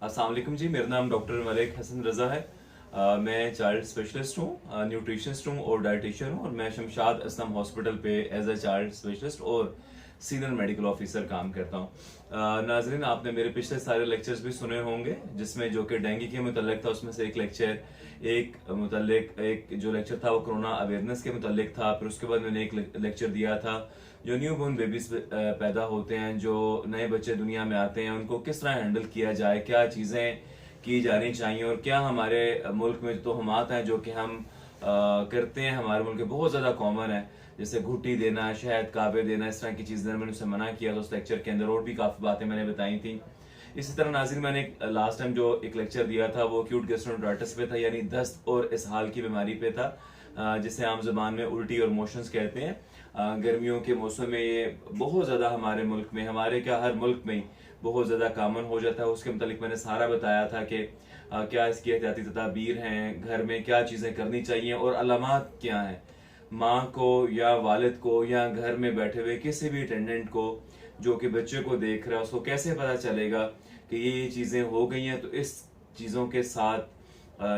अस्सलाम वालेकुम जी, मेरा नाम डॉक्टर मलिक हसन रज़ा है। मैं चाइल्ड स्पेशलिस्ट हूँ, न्यूट्रिशनिस्ट हूँ और डाइटिशियन हूँ और मैं शमशाद असलम हॉस्पिटल पे एज ए चाइल्ड स्पेशलिस्ट और सीनियर मेडिकल ऑफिसर काम करता हूँ। नाजरीन, आपने मेरे पिछले सारे लेक्चर्स भी सुने होंगे जिसमें जो कि डेंगू के मुतल्लिक था, उसमें से एक जो लेक्चर था वो कोरोना अवेयरनेस के मुतल्लिक था। फिर उसके बाद मैंने एक लेक्चर दिया था जो न्यू बोर्न बेबीज पैदा होते हैं, जो नए बच्चे दुनिया में आते हैं, उनको किस तरह हैंडल किया जाए, क्या चीज़ें की जानी चाहिए और क्या हमारे मुल्क में जो तोहमात हैं जो कि हम करते हैं, हमारे मुल्क में बहुत ज़्यादा कॉमन है, जैसे घुट्टी देना, शहद काबे देना, इस तरह की चीज़ें मैंने उसे मना किया था उस लेक्चर के अंदर, और भी काफ़ी बातें मैंने बताई थी। इसी तरह नाज़रीन, मैंने लास्ट टाइम जो एक लेक्चर दिया था वो एक्यूट गैस्ट्रोएंटेराइटिस पे था, यानी दस्त और इसहाल की बीमारी पे था, जिसे आम जुबान में उल्टी और मोशंस कहते हैं। गर्मियों के मौसम में ये बहुत ज़्यादा हमारे मुल्क में, हमारे क्या हर मुल्क में बहुत ज़्यादा कॉमन हो जाता है। उसके मुतालिक मैंने सारा बताया था कि क्या इसकी एहतियाती तदाबीर हैं, घर में क्या चीज़ें करनी चाहिए और अलामात क्या हैं। माँ को या वालिद को या घर में बैठे हुए किसी भी अटेंडेंट को जो कि बच्चे को देख रहा है, उसको कैसे पता चलेगा कि ये चीज़ें हो गई हैं, तो इस चीज़ों के साथ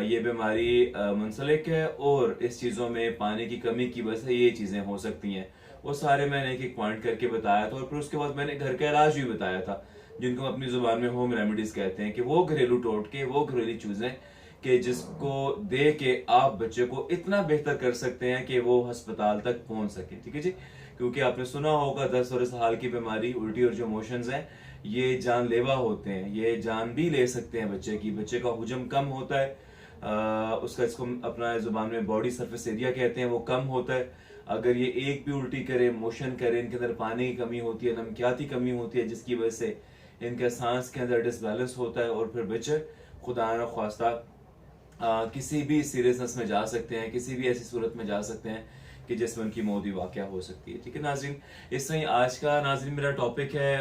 ये बीमारी मुंसलिक है और इस चीज़ों में पानी की कमी की वजह से ये चीज़ें हो सकती हैं। वो सारे मैंने एक एक पॉइंट करके बताया था और फिर उसके बाद मैंने घर का इलाज भी बताया था, जिनको हम अपनी जुबान में होम रेमेडीज कहते हैं, कि वो घरेलू टोटके, वो घरेलू चीज़ें कि जिसको दे के आप बच्चे को इतना बेहतर कर सकते हैं कि वो अस्पताल तक पहुंच सके। ठीक है जी, क्योंकि आपने सुना होगा 10 और इस हाल की बीमारी, उल्टी और जो मोशंस हैं, ये जानलेवा होते हैं, ये जान भी ले सकते हैं बच्चे की। बच्चे का हुजम कम होता है, उसका, इसको अपना जुबान में बॉडी सरफेस एरिया कहते हैं, वो कम होता है। अगर ये एक भी उल्टी करे, मोशन करे, इनके अंदर पानी की कमी होती है, नमकियात की कमी होती है, जिसकी वजह से इनका सांस के अंदर डिसबैलेंस होता है और फिर बच्चे खुदा न ख्वास्ता किसी भी सीरियसनेस में जा सकते हैं, किसी भी ऐसी सूरत में जा सकते हैं कि जिसमें उनकी मौत भी वाक़या हो सकती है। ठीक है नाज़रीन, इस तरह आज का नाज़रीन मेरा टॉपिक है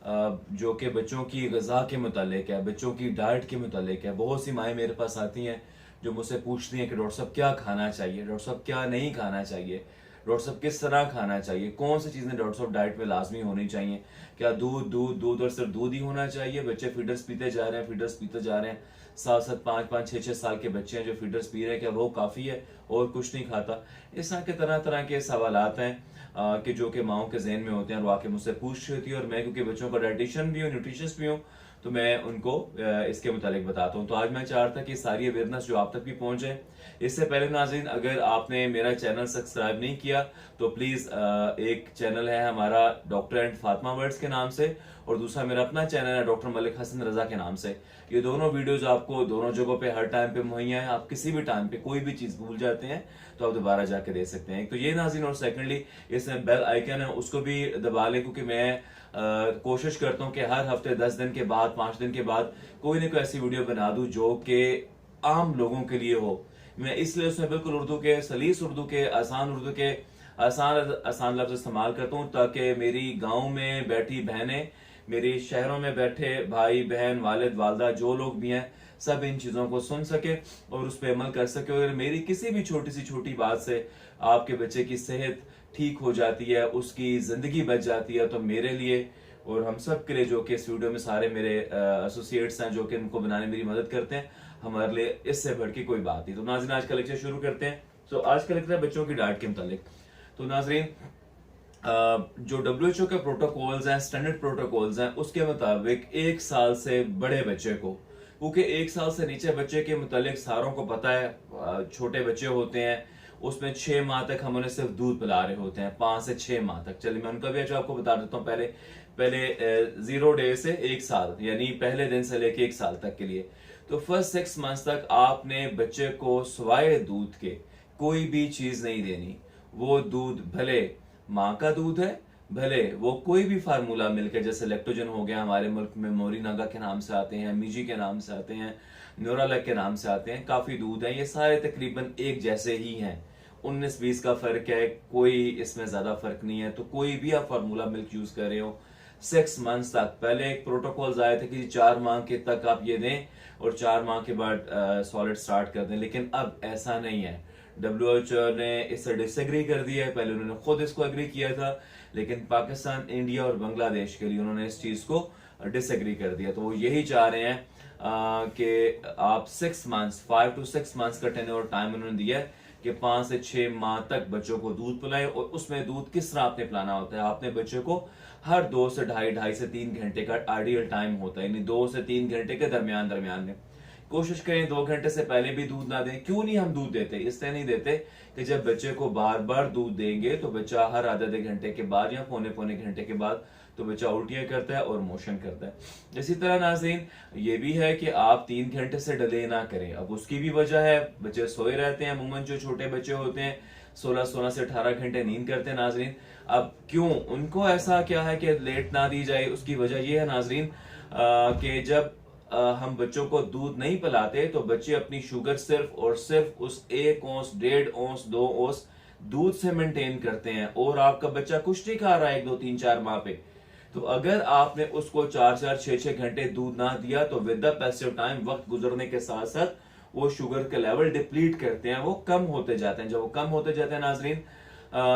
जो कि बच्चों की ग़िज़ा के मुतालिक है, बच्चों की डाइट के मुतालिक है। बहुत सी माएँ मेरे पास आती हैं जो मुझसे पूछती हैं कि डॉक्टर साहब क्या खाना चाहिए, डॉक्टर साहब क्या नहीं खाना चाहिए, डॉक्टर साहब किस तरह खाना चाहिए, कौन सी चीज़ें डॉक्टर साहब डाइट में लाजमी होनी चाहिए, क्या दूध दूध दूध और सिर्फ दूध ही होना चाहिए, बच्चे फीडर्स पीते जा रहे हैं, फीडर्स पीते जा रहे हैं, 7-7, 5-5, 6-6 साल के बच्चे हैं जो फीडर्स पी रहे हैं, क्या वो काफ़ी है और कुछ नहीं खाता। इस तरह के तरह तरह के सवालात हैं कि जो कि माओं के जहन में होते हैं और वो आके मुझसे पूछ रही होती है, और मैं क्योंकि बच्चों का डाइटिशियन भी हूँ, न्यूट्रिशनिस्ट भी हूँ, तो मैं उनको इसके मुतालिक बताता हूँ। तो आज मैं चाहता था कि सारी अवेयरनेस जो आप तक भी पहुँच जाए। इससे पहले नाज़रीन, अगर आपने मेरा चैनल सब्सक्राइब नहीं किया तो प्लीज़, एक चैनल है हमारा डॉक्टर एंड फातिमा वर्ड्स के नाम से, और दूसरा मेरा अपना चैनल है डॉक्टर मलिक हसन रज़ा के नाम से। ये दोनों वीडियोज आपको दोनों जगहों पे हर टाइम पे मुहैया है। आप किसी भी टाइम पे कोई भी चीज़ भूल जाते हैं तो आप दोबारा जाके दे सकते हैं। तो ये नाज़रीन, और सेकेंडली इसमें बेल आइकन है, उसको भी दबा लें, क्योंकि मैं कोशिश करता हूँ कि हर हफ्ते 10 दिन के बाद, 5 दिन के बाद कोई ना कोई ऐसी वीडियो बना दूं जो कि आम लोगों के लिए हो। मैं इसलिए उसमें बिल्कुल उर्दू के, सलीस उर्दू के, उर्दू के आसान लफ्ज इस्तेमाल करता हूँ, ताकि मेरी गांव में बैठी बहनें, मेरी शहरों में बैठे भाई बहन, वालिद वालदा, जो लोग भी हैं, सब इन चीज़ों को सुन सके और उस पर अमल कर सके। और मेरी किसी भी छोटी सी छोटी बात से आपके बच्चे की सेहत ठीक हो जाती है, उसकी ज़िंदगी बच जाती है, तो मेरे लिए और हम सब के लिए, जो कि इस वीडियो में सारे मेरे एसोसिएट्स हैं जो कि इनको बनाने में मेरी मदद करते हैं, हमारे लिए इससे बढ़ के कोई बात नहीं। तो नाज़रीन, आज का लेक्चर शुरू करते हैं। तो आज का लेक्चर है बच्चों की डाइट के मुतालिक। तो नाज़रीन, जो WHO के प्रोटोकॉल्स हैं, स्टैंडर्ड प्रोटोकॉल्स हैं, उसके मुताबिक 1 साल से बड़े बच्चे को, क्योंकि 1 साल से नीचे बच्चे के मुतालिक सारों को पता है, छोटे बच्चे होते हैं, उसमें 6 माह तक हम उन्हें सिर्फ दूध पिला रहे होते हैं, 5 से 6 माह तक। चलिए मैं उनका भी अच्छा आपको बता देता हूँ। पहले पहले 0 डे से 1 साल, यानी पहले दिन से लेके 1 साल तक के लिए, तो फर्स्ट 6 मंथ्स तक आपने बच्चे को सिवाय दूध के कोई भी चीज नहीं देनी। वो दूध भले माँ का दूध है, भले वो कोई भी फार्मूला मिलकर, जैसे लेक्टोजन हो गया, हमारे मुल्क में मोरिनागा के नाम से आते हैं, मीजी के नाम से आते हैं, न्यूरालैक के नाम से आते हैं, काफी दूध हैं, ये सारे तकरीबन एक जैसे ही हैं। 19-20 का फर्क है, कोई इसमें ज्यादा फर्क नहीं है। तो कोई भी आप फार्मूला मिल्क यूज कर रहे हो 6 मंथ्स तक, पहले एक प्रोटोकॉल्स आए थे कि 4 माह के तक आप ये दें और 4 माह के बाद सॉलिड स्टार्ट कर दें, लेकिन अब ऐसा नहीं है। WHO ने इससे डिसएग्री कर दिया है। पहले उन्होंने खुद इसको एग्री किया था, लेकिन पाकिस्तान, इंडिया और बांग्लादेश के लिए उन्होंने इस चीज को डिसएग्री कर दिया। तो वो यही चाह रहे हैं कि आप 6 मंथ्स 5 to 6 मंथ्स का टेन्योर टाइम उन्होंने दिया है कि 5 से 6 माह तक बच्चों को दूध पिलाएं। और उसमें दूध किस तरह आपने पिलाना होता है, आपने बच्चे को हर 2 से ढाई से 3 घंटे का आइडियल टाइम होता है, यानी 2 से 3 घंटे के दरमियान में कोशिश करें 2 घंटे से पहले भी दूध ना दें। क्यों नहीं हम दूध देते, इसलिए नहीं देते कि जब बच्चे को बार बार दूध देंगे तो बच्चा हर आधे घंटे के बाद या पौने घंटे के बाद तो बच्चा उल्टियां करता है और मोशन करता है। इसी तरह नाज़रीन ये भी है कि आप 3 घंटे से डिले ना करें। अब उसकी भी वजह है, बच्चे सोए रहते हैं, अमूमन जो छोटे बच्चे होते हैं 16 से 18 घंटे नींद करते हैं नाज़रीन। अब क्यों उनको ऐसा क्या है कि लेट ना दी जाए, उसकी वजह यह है नाज़रीन कि जब हम बच्चों को दूध नहीं पिलाते तो बच्चे अपनी शुगर सिर्फ और सिर्फ उस 1 औंस 1.5 औंस 2 औंस दूध से मेंटेन करते हैं, और आपका बच्चा कुछ नहीं खा रहा है 1 2 3 4 माह पे। तो अगर आपने उसको 4 6 घंटे दूध ना दिया तो विद द पैसिव टाइम, वक्त गुजरने के साथ साथ वो शुगर के लेवल डिप्लीट करते हैं, वो कम होते जाते हैं। जब वो कम होते जाते हैं नाजरीन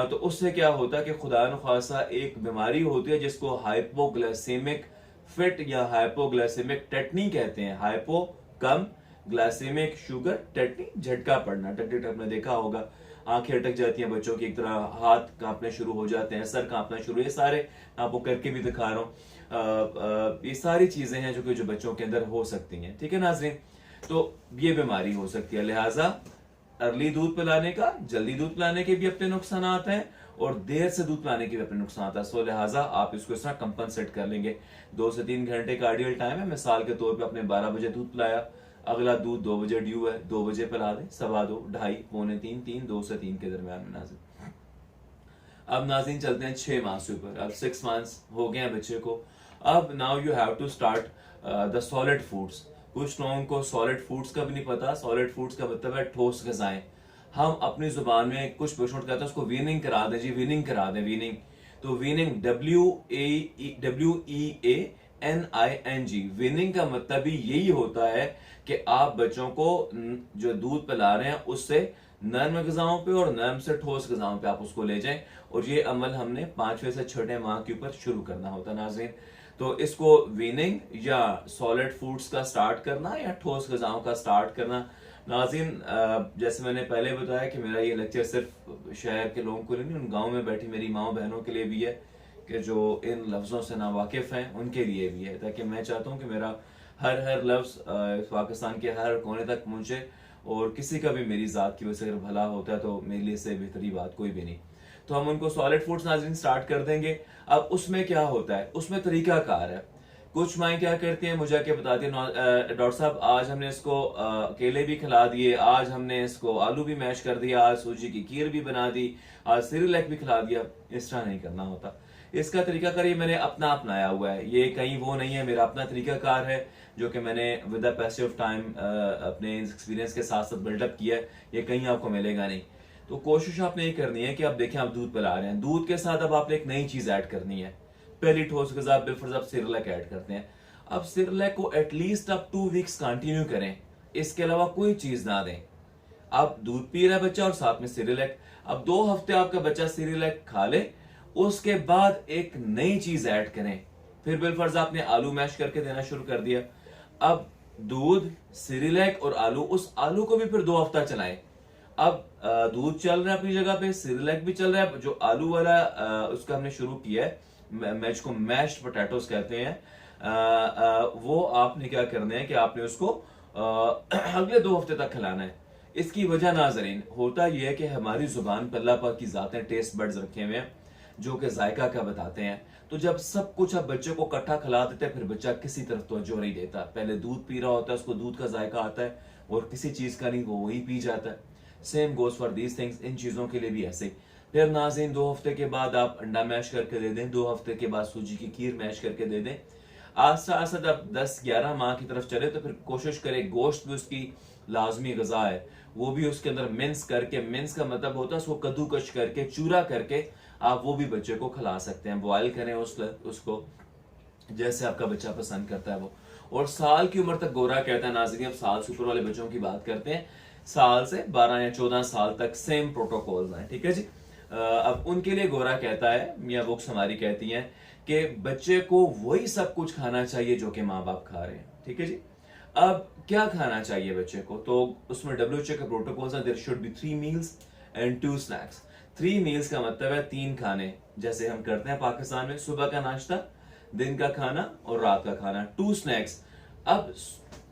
तो उससे क्या होता है कि खुदा न खासा एक बीमारी होती है जिसको हाइपोग्लाइसेमिक फिट या हाइपोग्लाइसेमिक टेटनी कहते हैं। हाइपो कम, ग्लाइसेमिक शुगर, टेटनी झटका पड़ना। टेटनी आपने देखा होगा, आंखें अटक जाती हैं बच्चों की, एक तरह हाथ कांपने शुरू हो जाते हैं, सर कांपना शुरू, ये सारे आपको करके भी दिखा रहा हूँ। ये सारी चीजें हैं जो बच्चों के अंदर हो सकती हैं, ठीक है नाजरीन। तो ये बीमारी हो सकती है, लिहाजा अर्ली दूध पिलाने का, जल्दी दूध पिलाने के भी अपने नुकसान हैं और देर से दूध पिलाने के भी अपने नुकसान हैं। सो लिहाजा आप इसको इस तरह कंपनसेट कर लेंगे। 2 से 3 घंटे का आइडियल टाइम है। मिसाल के तौर पे आपने 12 बजे दूध पिलाया, अगला दूध 2 बजे ड्यू है, 2 बजे पिला दें, 2:15, 2:30, पौने 3, 2 से 3 के दरमियान में नाज़रीन। अब नाज़रीन चलते हैं 6 माह से ऊपर। अब 6 मंथ्स हो गए हैं बच्चे को। अब now you have to start the solid foods. कुछ लोगों को सॉलिड फूड्स का भी नहीं पता। सॉलिड फूड्स का मतलब है ठोस गजाएं। हम अपनी जुबान में कुछ पेशेंट कहते हैं उसको वीनिंग करा दें जी, वीनिंग करा दें, वीनिंग। तो वीनिंग WEANING, वीनिंग का मतलब भी यही होता है कि आप बच्चों को जो दूध पिला रहे हैं उससे नर्म गजाओं पे और नर्म से ठोस गजाओं पे आप उसको ले जाएं। और ये अमल हमने 5वें से 6ठे माह के ऊपर शुरू करना होता है नाज़रीन। तो इसको वीनिंग या सॉलिड फूड्स का स्टार्ट करना या ठोस गजाओं का स्टार्ट करना नाज़रीन। जैसे मैंने पहले बताया कि मेरा ये लेक्चर सिर्फ शहर के लोगों को नहीं, उन गांव में बैठी मेरी माओ बहनों के लिए भी है कि जो इन लफ्ज़ों से नावाकिफ हैं उनके लिए भी है, ताकि मैं चाहता हूँ कि मेरा हर लफ्ज़ पाकिस्तान के हर कोने तक पहुँचे और किसी का भी मेरी ज़ात की वजह से अगर भला होता है तो मेरे लिए से बेहतरी बात कोई भी नहीं। तो हम उनको सॉलिड फूड्स नाज़रीन स्टार्ट कर देंगे। अब उसमें क्या होता है, उसमें तरीका कार है। कुछ माएँ क्या करती हैं, मुझे आके बताती हैं डॉक्टर साहब आज हमने इसको केले भी खिला दिए, आज हमने इसको आलू भी मैश कर दिया, आज सूजी की खीर भी बना दी, आज सिरिलैक भी खिला दिया। इस तरह नहीं करना होता। इसका तरीका कार ये मैंने अपना अपनाया हुआ है, ये कहीं वो नहीं है, मेरा अपना तरीका कार है जो कि मैंने विद द पैसिव टाइम अपने एक्सपीरियंस के साथ साथ बिल्डअप किया है। ये कहीं आपको मिलेगा नहीं। तो कोशिश आपने ये करनी है कि आप देखें आप दूध पिला रहे हैं, दूध के साथ अब आपने एक नई चीज ऐड करनी है। पहली ठोस गज़ा बिलफर्ज आप सिरलैक ऐड करते हैं। अब सिरलैक को एटलीस्ट आप 2 वीक्स कंटिन्यू करें, इसके अलावा कोई चीज ना दें। आप दूध पी रहा है बच्चा और साथ में सिरलैक। अब 2 हफ्ते आपका बच्चा सिरलैक खा ले, उसके बाद एक नई चीज ऐड करें। फिर बिलफर्ज आपने आलू मैश करके देना शुरू कर दिया। अब दूध, सिरलैक और आलू, उस आलू को भी फिर 2 हफ्ता चलाएं। अब दूध चल रहा है अपनी जगह पे, सिरलैक भी चल रहा है, जो आलू वाला उसका हमने शुरू किया है, मैच को मैश्ड पोटैटोस कहते हैं, वो आपने क्या करना है कि आपने उसको अगले 2 हफ्ते तक खिलाना है। इसकी वजह नाज़रीन होता यह है कि हमारी जुबान पर अल्लाह पाक की ज़ातें टेस्ट बड्स रखे हुए हैं जो कि जायका का बताते हैं। तो जब सब कुछ आप बच्चे को इकट्ठा खिला देते हैं फिर बच्चा किसी तरफ तवज्जो नहीं देता। पहले दूध पी रहा होता है, उसको दूध का जायका आता है और किसी चीज का नहीं, वो वही पी जाता है। Same goes for these things, इन चीजों के लिए भी ऐसे। फिर नाज़रीन 2 हफ्ते के बाद आप अंडा मैश करके दे दें, 2 हफ्ते के बाद सूजी की खीर मैश करके दे दें। आस्ता आस्ता जब 10-11 माह की तरफ चले तो फिर कोशिश करें, गोश्त भी उसकी लाजमी गजा है, वो भी उसके अंदर मिन्स करके, मिन्स का मतलब होता है उसको कद्दूकश करके, चूरा करके आप वो भी बच्चे को खिला सकते हैं। बॉयल करें उसको जैसे आपका बच्चा पसंद करता है वो। और साल की उम्र तक गोरा कहता है नाज़रीन, अब साल से ऊपर वाले बच्चों की बात करते हैं, साल से 12 या 14 साल तक सेम प्रोटोकॉल्स हैं, ठीक है जी। अब उनके लिए गोरा कहता है, या बुक्स हमारी कहती हैं कि बच्चे को वही सब कुछ खाना चाहिए जो कि माँ बाप खा रहे हैं। ठीक है जी। अब क्या खाना चाहिए बच्चे को, तो उसमें WHO के प्रोटोकॉल्स हैं, there should be 3 meals and 2 snacks. 3 meals का मतलब है 3 खाने, जैसे हम करते हैं पाकिस्तान में, सुबह का नाश्ता, दिन का खाना और रात का खाना। 2 स्नैक्स, अब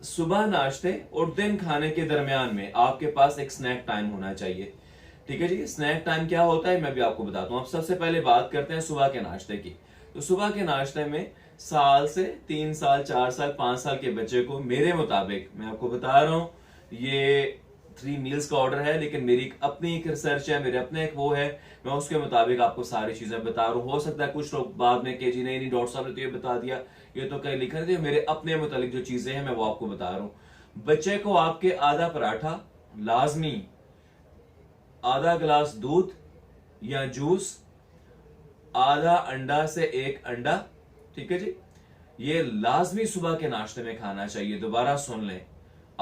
सुबह नाश्ते और दिन खाने के दरमियान में आपके पास एक स्नैक टाइम होना चाहिए। ठीक है जी। स्नैक टाइम क्या होता है मैं भी आपको बताता हूँ। अब सबसे पहले बात करते हैं सुबह के नाश्ते की। तो सुबह के नाश्ते में साल से 3 साल 4 साल 5 साल के बच्चे को मेरे मुताबिक, मैं आपको बता रहा हूँ ये 3 मील्स का ऑर्डर है, लेकिन मेरी अपनी एक रिसर्च है, मेरे अपने एक वो है, मैं उसके मुताबिक आपको सारी चीजें बता रहा हूँ। हो सकता है कुछ लोग बाद में कि जी नहीं नहीं डॉक्टर साहब ने तो ये बता दिया, ये तो कहीं लिखा नहीं, मेरे अपने मुताबिक जो चीजें हैं मैं वो आपको बता रहा हूँ। बच्चे को आपके आधा पराठा लाजमी, आधा गिलास दूध या जूस, आधा अंडा से 1 अंडा, ठीक है जी, ये लाजमी सुबह के नाश्ते में खाना चाहिए। दोबारा सुन लें,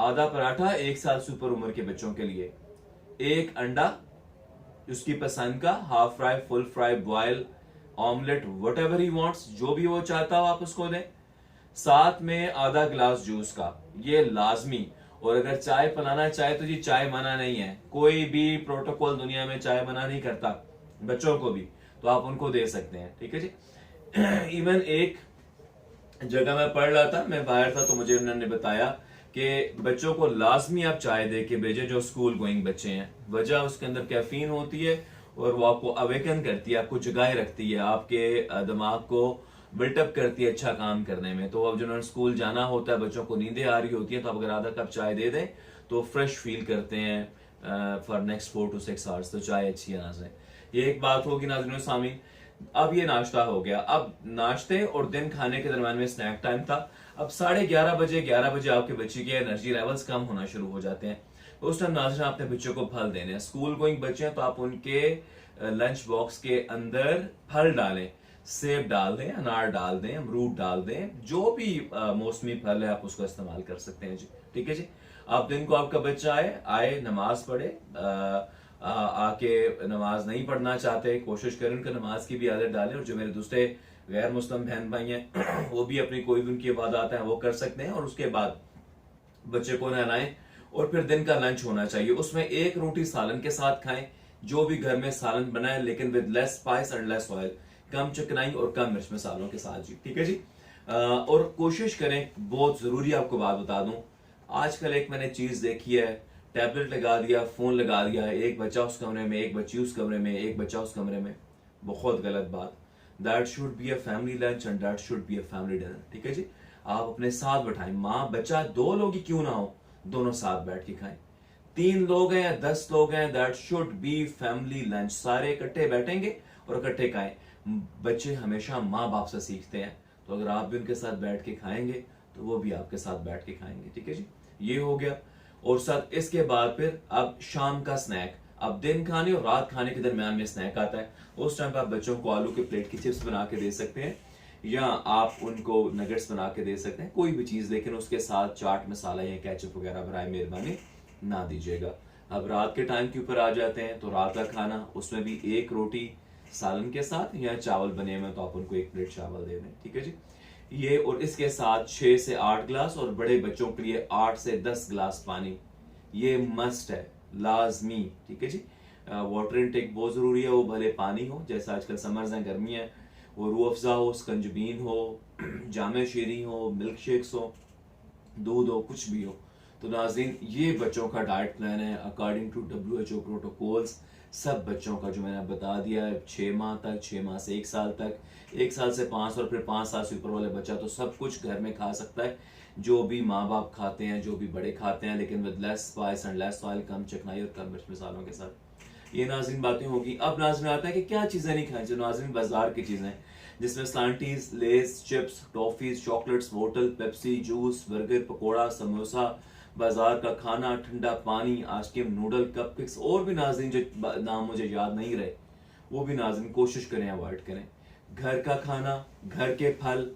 आधा पराठा 1 साल से ऊपर उम्र के बच्चों के लिए, 1 अंडा उसकी पसंद का, half fry, full fry, boil, omelette, whatever he wants, जो भी वो चाहता हो आप उसको दें, साथ में आधा गिलास जूस का, ये लाजमी। और अगर चाय पिलाना चाहे तो जी चाय मना नहीं है, कोई भी प्रोटोकॉल दुनिया में चाय मना नहीं करता बच्चों को भी, तो आप उनको दे सकते हैं। ठीक है जी। इवन एक जगह मैं पढ़ रहा था, मैं बाहर था, तो मुझे उन्होंने बताया कि बच्चों को लाजमी आप चाय दे के भेजे जो स्कूल गोइंग बच्चे हैं। वजह उसके अंदर कैफीन होती है और वो आपको अवेकन करती है, आपको जगाए रखती है, आपके दिमाग को बिल्टअप करती है अच्छा काम करने में। तो अब जिन्होंने स्कूल जाना होता है, बच्चों को नींदें आ रही होती है, तो आप अगर आधा कप चाय दे दें तो फ्रेश फील करते हैं फॉर नेक्स्ट 4 to 6 आवर्स। तो चाय अच्छी है ना से, ये एक बात होगी नाज़रीन सामीन। अब ये नाश्ता हो गया। अब नाश्ते और दिन खाने के दरम्यान में स्नैक टाइम था। अब 11:30 बजे 11 बजे आपके बच्चे के एनर्जी लेवल्स कम होना शुरू हो जाते हैं। तो उस टाइम नाज़रीन आपने बच्चों को फल देने हैं। स्कूल गोइंग बच्चे हैं तो आप उनके लंच बॉक्स के अंदर फल डालें, सेब डाल दें, अनार डाल दें, अमरूद डाल दें, जो भी मौसमी फल है आप उसका इस्तेमाल कर सकते हैं जी। ठीक है जी। आप दिन को आपका बच्चा आए नमाज पढ़े, आके नमाज नहीं पढ़ना चाहते, कोशिश करें उनका नमाज की भी आदत डालें। और जो मेरे दूसरे गैर मुस्लिम बहन भाई हैं वो भी अपनी कोई भी उनकी इबादत है वो कर सकते हैं। और उसके बाद बच्चे को नहलाएं और फिर दिन का लंच होना चाहिए, उसमें 1 रोटी सालन के साथ खाएं, जो भी घर में सालन बनाए, लेकिन with less spice and less oil, कम चिकनाई और कम मिर्च मसालों के साथ जी। ठीक है जी। और कोशिश करें, बहुत जरूरी आपको बात बता दूं, आजकल एक मैंने चीज देखी है, टैबलेट लगा दिया, फोन लगा दिया, एक बच्चा उस कमरे में, एक बच्ची उस कमरे में, एक बच्चा उस कमरे में, बहुत गलत बात। That should be a family lunch and that should be a family dinner. ठीक है जी। आप अपने साथ बैठाएं, माँ बच्चा 2 लोग ही क्यों ना हो, दोनों साथ बैठ के खाएं। 3 लोग हैं या 10 लोग हैं, that should be family lunch, सारे इकट्ठे बैठेंगे और इकट्ठे खाएं। बच्चे हमेशा माँ बाप से सीखते हैं, तो अगर आप भी उनके साथ बैठ के खाएंगे तो वो भी आपके साथ बैठ के खाएंगे। ठीक है जी। ये हो गया। और साथ इसके बाद फिर अब शाम का स्नैक, अब दिन खाने और रात खाने के दरमियान में स्नैक आता है। उस टाइम पर आप बच्चों को आलू के प्लेट की चिप्स बना के दे सकते हैं, या आप उनको नगेट्स बना के दे सकते हैं, कोई भी चीज, लेकिन उसके साथ चाट मसाला या केचप वगैरह बराए मेहरबानी ना दीजिएगा। अब रात के टाइम के ऊपर आ जाते हैं, तो रात का खाना, उसमें भी 1 रोटी सालन के साथ या चावल बने हुए तो आप उनको 1 प्लेट चावल दे दें। ठीक है जी। ये और इसके साथ 6 से 8 गिलास, और बड़े बच्चों के लिए 8 से 10 गिलास पानी, ये मस्ट है, लाजमी। ठीक है जी। वाटर इनटेक बहुत जरूरी है, वो भले पानी हो, जैसे आजकल समर्स हैं, गर्मी है, वो रूह अफ़ज़ा हो, स्कंजबीन हो, जामे शीरी हो, मिल्क शेक्स हो, दूध हो, कुछ भी हो। तो नाज़रीन ये बच्चों का डाइट प्लान है अकॉर्डिंग टू WHO प्रोटोकॉल्स, सब बच्चों का जो मैंने बता दिया है, 6 माह तक, 6 माह से 1 साल तक, 1 साल से 5 और फिर 5 साल से ऊपर वाले बच्चा तो सब कुछ घर में खा सकता है, जो भी माँ बाप खाते हैं, जो भी बड़े खाते हैं, लेकिन with less spice and less oil, कम चिकनाई और कम मिर्च मसालों के साथ। ये नाज़रीन बातें होगी। अब नाज़रीन आता है कि क्या चीजें नहीं खाएं, जो नाज़रीन बाजार की चीजें, जिसमें स्लांटीज, लेस, चिप्स, टॉफीज, चॉकलेट्स, बोतल, Pepsi, juice, burger, pakora, samosa, बाजार का खाना, ठंडा पानी, आइसक्रीम, नूडल, कपकेक्स, और भी नाज़रीन जो नाम मुझे याद नहीं रहे, वो भी नाज़रीन कोशिश करें अवॉइड करें। घर का खाना, घर के फल,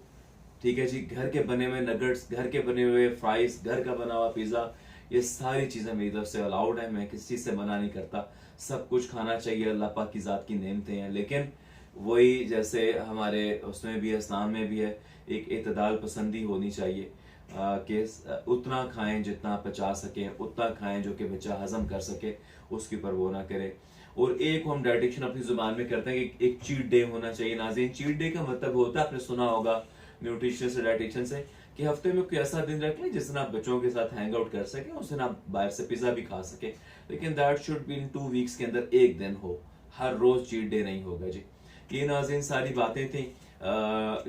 ठीक है जी, घर के बने हुए नगेट्स, घर के बने हुए फ्राइज, घर का बना हुआ पिज्जा, ये सारी चीजें मेरी तरफ से अलाउड है, मैं किसी चीज से मना नहीं करता, सब कुछ खाना चाहिए, अल्लाह पाक की जात की नेमतें हैं। लेकिन वही जैसे हमारे उसमें भी है, इस्लाम में भी है, एक एतदाल पसंदी होनी चाहिए कि उतना खाएं जितना पचा सकें, उतना खाएं जो कि बच्चा हजम कर सके, उसके ऊपर वो ना करे। और एक हम डाइटिशियन अपनी जुबान में करते हैं कि एक चीट डे होना चाहिए। नाज़रीन, चीट डे का मतलब होता है, आपने सुना होगा न्यूट्रिशनिस्ट से, डाइटिशियन से, कि हफ्ते में कोई ऐसा दिन रख लें जिस दिन आप बच्चों के साथ हैंग आउट कर सकें, उस दिन आप बाहर से पिज्जा भी खा सकें, लेकिन that should be in 2 weeks के अंदर एक दिन हो, हर रोज चीट डे नहीं होगा जी। ये नाज़रीन सारी बातें थी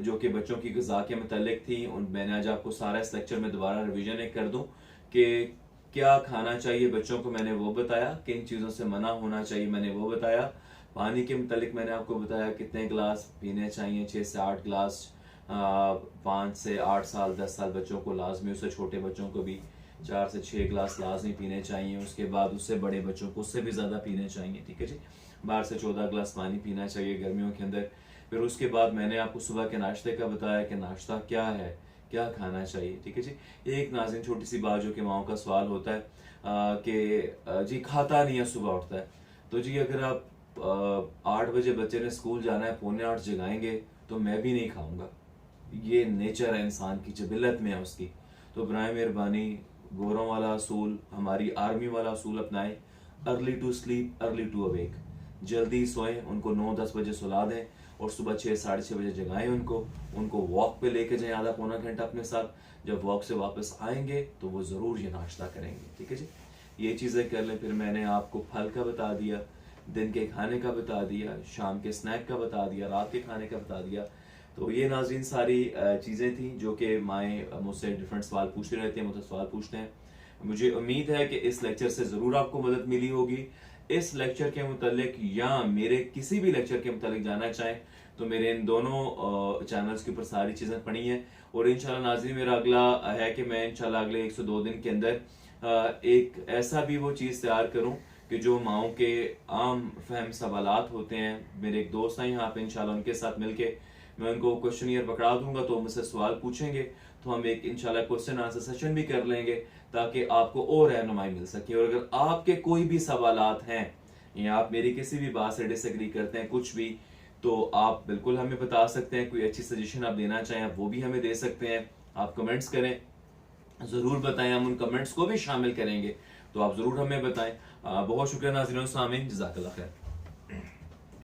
जो कि बच्चों की ग़िज़ा के मुतालिक थी। मैंने आज आपको सारा इस लेक्चर में दोबारा रिवीजन एक कर दूं कि क्या खाना चाहिए बच्चों को, मैंने वो बताया, किन चीज़ों से मना होना चाहिए मैंने वो बताया। पानी के मुतालिक मैंने आपको बताया कितने गिलास पीने चाहिए, 6 से 8 गिलास 5 से 8 साल 10 साल बच्चों को लाजमी, उससे छोटे बच्चों को भी 4 से 6 गिलास लाजमी पीने चाहिए। उसके बाद उससे बड़े बच्चों को उससे भी ज़्यादा पीने चाहिए, ठीक है जी। 12 से 14 गिलास पानी पीना चाहिए गर्मियों के अंदर। फिर उसके बाद मैंने आपको सुबह के नाश्ते का बताया कि नाश्ता क्या है, क्या खाना चाहिए, ठीक है जी। एक नाज़रीन छोटी सी बात जो कि माओ का सवाल होता है कि जी खाता नहीं है, सुबह उठता है, तो जी अगर आप 8 बजे बच्चे ने स्कूल जाना है, 7:45 जगाएंगे तो मैं भी नहीं खाऊंगा। ये नेचर है इंसान की, जबिलत में है उसकी। तो बराए मेहरबानी गोरों वाला असूल, हमारी आर्मी वाला असूल अपनाएं, early to sleep early to awake. जल्दी सोएं, उनको 9-10 बजे सुला दें और सुबह 6-6:30 बजे जगाएं उनको वॉक पे लेके जाएं आधा पौना घंटा अपने साथ। जब वॉक से वापस आएंगे तो वो ज़रूर ये नाश्ता करेंगे, ठीक है जी। ये चीज़ें कर लें। फिर मैंने आपको फल का बता दिया, दिन के खाने का बता दिया, शाम के स्नैक का बता दिया, रात के खाने का बता दिया। तो ये नाज़रीन सारी चीज़ें थी जो कि माएँ मुझसे डिफरेंट सवाल पूछते रहते हैं, मुझसे सवाल पूछते हैं। मुझे उम्मीद है कि इस लेक्चर से ज़रूर आपको मदद मिली होगी। इस लेक्चर के मुतालिक या मेरे किसी भी लेक्चर के मुतालिक जानना चाहें तो मेरे इन दोनों चैनल्स के ऊपर सारी चीज़ें पड़ी हैं। और इंशाल्लाह नाज़रीन मेरा अगला है कि मैं इंशाल्लाह अगले 102 दिन के अंदर एक ऐसा भी वो चीज़ तैयार करूं कि जो माओं के आम फहम सवालात होते हैं। मेरे एक दोस्त हैं यहाँ पे, इंशाल्लाह उनके साथ मिलके मैं उनको क्वेश्चनियर पकड़ा दूंगा, तो मुझसे सवाल पूछेंगे, तो हम एक इंशाल्लाह क्वेश्चन आंसर सेशन भी कर लेंगे ताकि आपको और रहनुमाई मिल सके। और अगर आपके कोई भी सवालात हैं या आप मेरी किसी भी बात से डिसएग्री करते हैं कुछ भी, तो आप बिल्कुल हमें बता सकते हैं। कोई अच्छी सजेशन आप देना चाहें आप वो भी हमें दे सकते हैं। आप कमेंट्स करें, ज़रूर बताएं, हम उन कमेंट्स को भी शामिल करेंगे, तो आप ज़रूर हमें बताएं। बहुत शुक्रिया नाज़रीन, सामीन, जज़ाकल्लाह खैर।